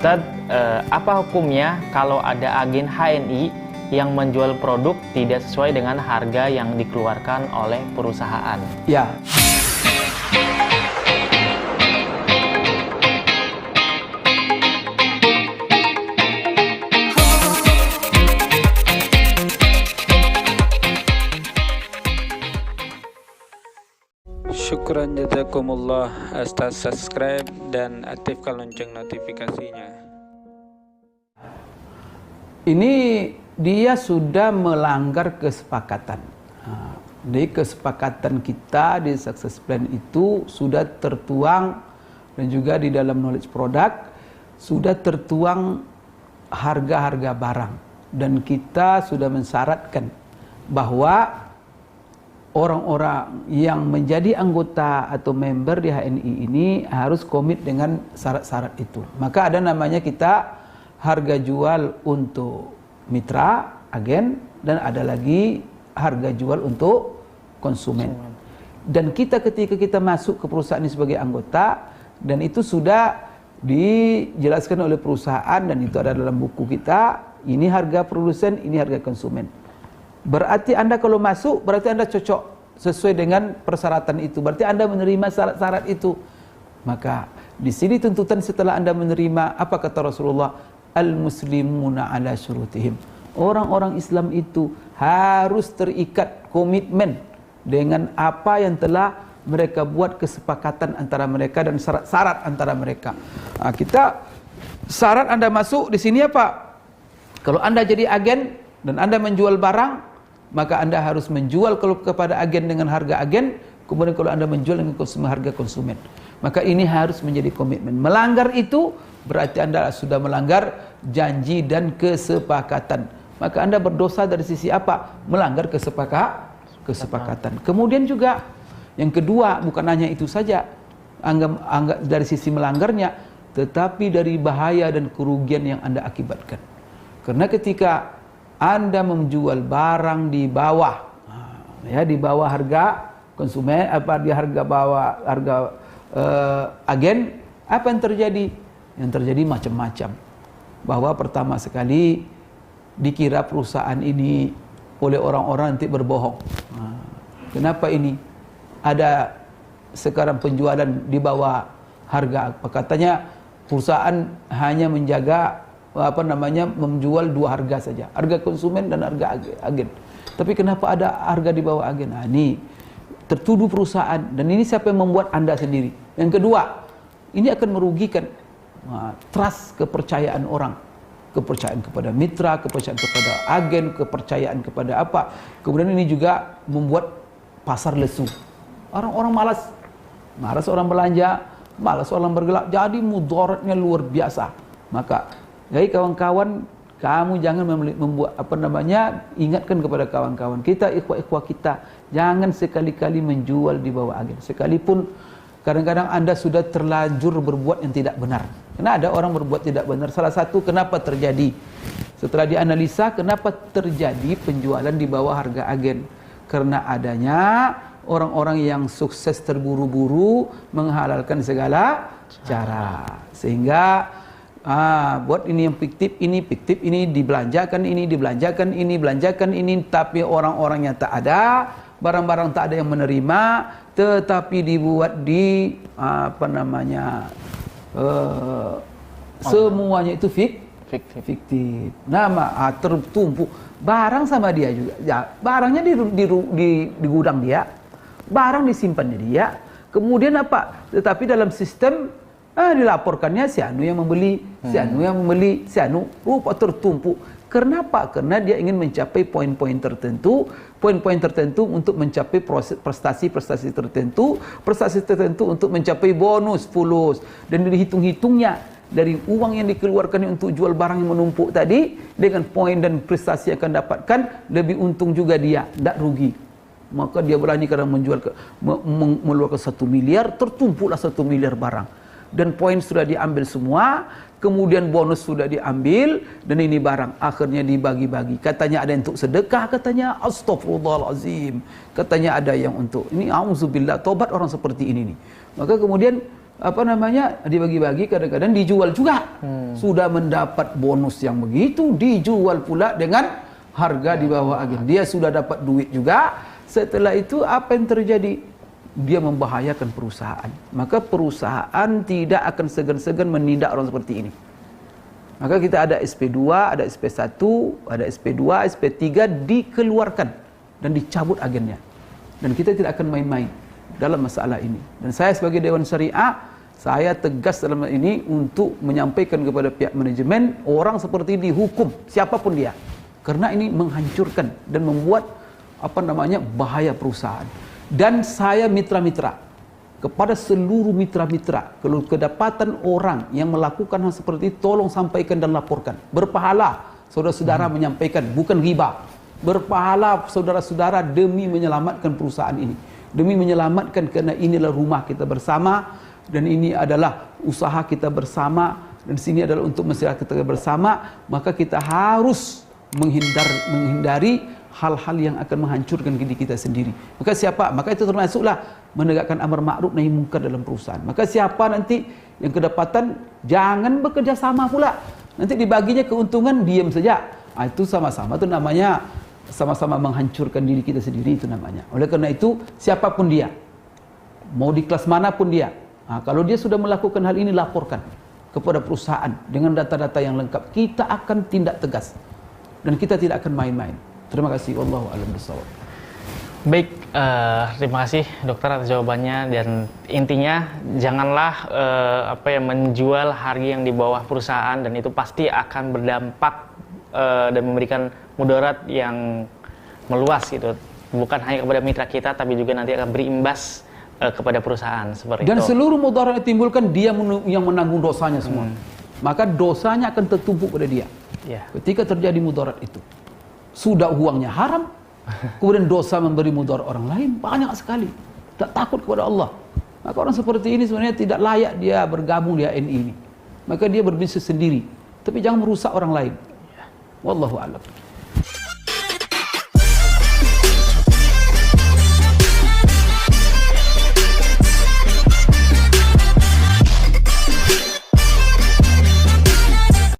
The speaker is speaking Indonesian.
Ustadz, apa hukumnya kalau ada agen HNI yang menjual produk tidak sesuai dengan harga yang dikeluarkan oleh perusahaan? Ya. Syukran jazakumullah atas subscribe dan aktifkan lonceng notifikasinya. Ini dia sudah melanggar kesepakatan. Di kesepakatan kita di success plan itu sudah tertuang, dan juga di dalam knowledge product sudah tertuang harga-harga barang, dan kita sudah mensyaratkan bahwa orang-orang yang menjadi anggota atau member di HNI ini harus komit dengan syarat-syarat itu. Maka ada namanya kita harga jual untuk mitra, agen, dan ada lagi harga jual untuk konsumen. Dan kita ketika kita masuk ke perusahaan ini sebagai anggota, dan itu sudah dijelaskan oleh perusahaan, dan itu ada dalam buku kita, ini harga produsen, ini harga konsumen. Berarti Anda kalau masuk, berarti Anda cocok sesuai dengan persyaratan itu. Berarti Anda menerima syarat-syarat itu. Maka di sini tuntutan setelah Anda menerima, apa kata Rasulullah? Al-muslimuna ala syurutihim. Orang-orang Islam itu harus terikat komitmen dengan apa yang telah mereka buat kesepakatan antara mereka dan syarat-syarat antara mereka. Kita syarat Anda masuk di sini apa? Kalau Anda jadi agen dan Anda menjual barang, maka Anda harus menjual kalau kepada agen dengan harga agen, kemudian kalau Anda menjual dengan harga konsumen. Maka ini harus menjadi komitmen. Melanggar itu berarti Anda sudah melanggar janji dan kesepakatan. Maka Anda berdosa dari sisi apa? Melanggar kesepakatan. Kemudian juga yang kedua, bukan hanya itu saja, anggap dari sisi melanggarnya, tetapi dari bahaya dan kerugian yang Anda akibatkan. Karena ketika Anda menjual barang di bawah, di bawah harga konsumen, di harga bawah harga agen, apa yang terjadi? Yang terjadi macam-macam. Bahwa pertama sekali dikira perusahaan ini oleh orang-orang nanti berbohong. Kenapa ini? Ada sekarang penjualan di bawah harga apa? Katanya perusahaan hanya menjaga menjual dua harga saja, harga konsumen dan harga agen. Tapi kenapa ada harga di bawah agen? Ini tertuduh perusahaan, dan ini siapa yang membuat Anda sendiri. Yang kedua, ini akan merugikan trust, kepercayaan orang, kepercayaan kepada mitra, kepercayaan kepada agen, kepercayaan kepada apa. Kemudian ini juga membuat pasar lesu. Orang-orang malas orang belanja, malas orang bergerak, jadi mudaratnya luar biasa. Maka jadi kawan-kawan, kamu jangan membuat ingatkan kepada kawan-kawan kita, ikhwah-ikhwah kita, jangan sekali-kali menjual di bawah agen. Sekalipun kadang-kadang Anda sudah terlanjur berbuat yang tidak benar. Karena ada orang berbuat tidak benar. Salah satu kenapa terjadi, setelah dianalisa, kenapa terjadi penjualan di bawah harga agen? Karena adanya orang-orang yang sukses terburu-buru menghalalkan segala cara, sehingga buat ini yang fiktif, ini dibelanjakan, ini, tapi orang-orangnya tak ada, barang-barang tak ada yang menerima, tetapi dibuat di semuanya itu fiktif. Nama tertumpuk barang sama dia juga. Ya, barangnya di gudang dia, barang disimpannya dia. Kemudian apa? Tetapi dalam sistem dilaporkannya si anu yang membeli, si anu rupa tertumpuk. Kenapa? Karena dia ingin mencapai poin-poin tertentu untuk mencapai prestasi tertentu untuk mencapai bonus, fulus, dan dihitung-hitungnya dari uang yang dikeluarkan untuk jual barang yang menumpuk tadi dengan poin dan prestasi yang akan dapatkan, lebih untung juga dia, tidak rugi. Maka dia berani kadang mengeluarkan 1 miliar, tertumpuklah 1 miliar barang. Dan poin sudah diambil semua, kemudian bonus sudah diambil, dan ini barang akhirnya dibagi-bagi. Katanya ada yang untuk sedekah, katanya astagfirullahalazim, katanya ada yang untuk ini, auzubillah, tobat orang seperti ini nih. Maka kemudian dibagi-bagi, kadang-kadang dijual juga. Sudah mendapat bonus yang begitu, dijual pula dengan harga di bawah agen. Dia sudah dapat duit juga. Setelah itu apa yang terjadi? Dia membahayakan perusahaan. Maka perusahaan tidak akan segan-segan menindak orang seperti ini. Maka kita ada SP2, ada SP1, ada SP2, SP3 dikeluarkan dan dicabut agennya. Dan kita tidak akan main-main dalam masalah ini. Dan saya sebagai Dewan Syariah, saya tegas dalam hal ini untuk menyampaikan kepada pihak manajemen, orang seperti ini dihukum siapapun dia. Karena ini menghancurkan dan membuat bahaya perusahaan. Dan saya mitra-mitra kepada seluruh mitra-mitra, kalau kedapatan orang yang melakukan hal seperti itu, tolong sampaikan dan laporkan. Berpahala saudara-saudara menyampaikan, bukan ghibah. Berpahala saudara-saudara demi menyelamatkan perusahaan ini, demi menyelamatkan, karena inilah rumah kita bersama dan ini adalah usaha kita bersama dan sini adalah untuk masyarakat kita bersama. Maka kita harus menghindari hal-hal yang akan menghancurkan diri kita sendiri. Maka itu termasuklah menegakkan amar ma'ruf nahi munkar dalam perusahaan. Maka siapa nanti yang kedapatan, jangan bekerja sama pula. Nanti dibaginya keuntungan, diam saja. Itu sama-sama, itu namanya sama-sama menghancurkan diri kita sendiri, itu namanya. Oleh karena itu, siapapun dia, mau di kelas manapun dia, kalau dia sudah melakukan hal ini, laporkan kepada perusahaan dengan data-data yang lengkap. Kita akan tindak tegas dan kita tidak akan main-main. Terima kasih. Wallahu a'lam bishawab. Baik, terima kasih dokter atas jawabannya, dan intinya janganlah menjual harga yang di bawah perusahaan, dan itu pasti akan berdampak dan memberikan mudarat yang meluas gitu, bukan hanya kepada mitra kita tapi juga nanti akan berimbas kepada perusahaan seperti dan itu. Seluruh mudarat yang timbulkan dia yang menanggung dosanya semua. Maka dosanya akan tertumpuk pada dia. Ketika terjadi mudarat itu, sudah uangnya haram, kemudian dosa memberi mudarat orang lain banyak sekali, tak takut kepada Allah. Maka orang seperti ini sebenarnya tidak layak dia bergabung di HNI ini. Maka dia berbisnis sendiri, tapi jangan merusak orang lain. Wallahu a'lam.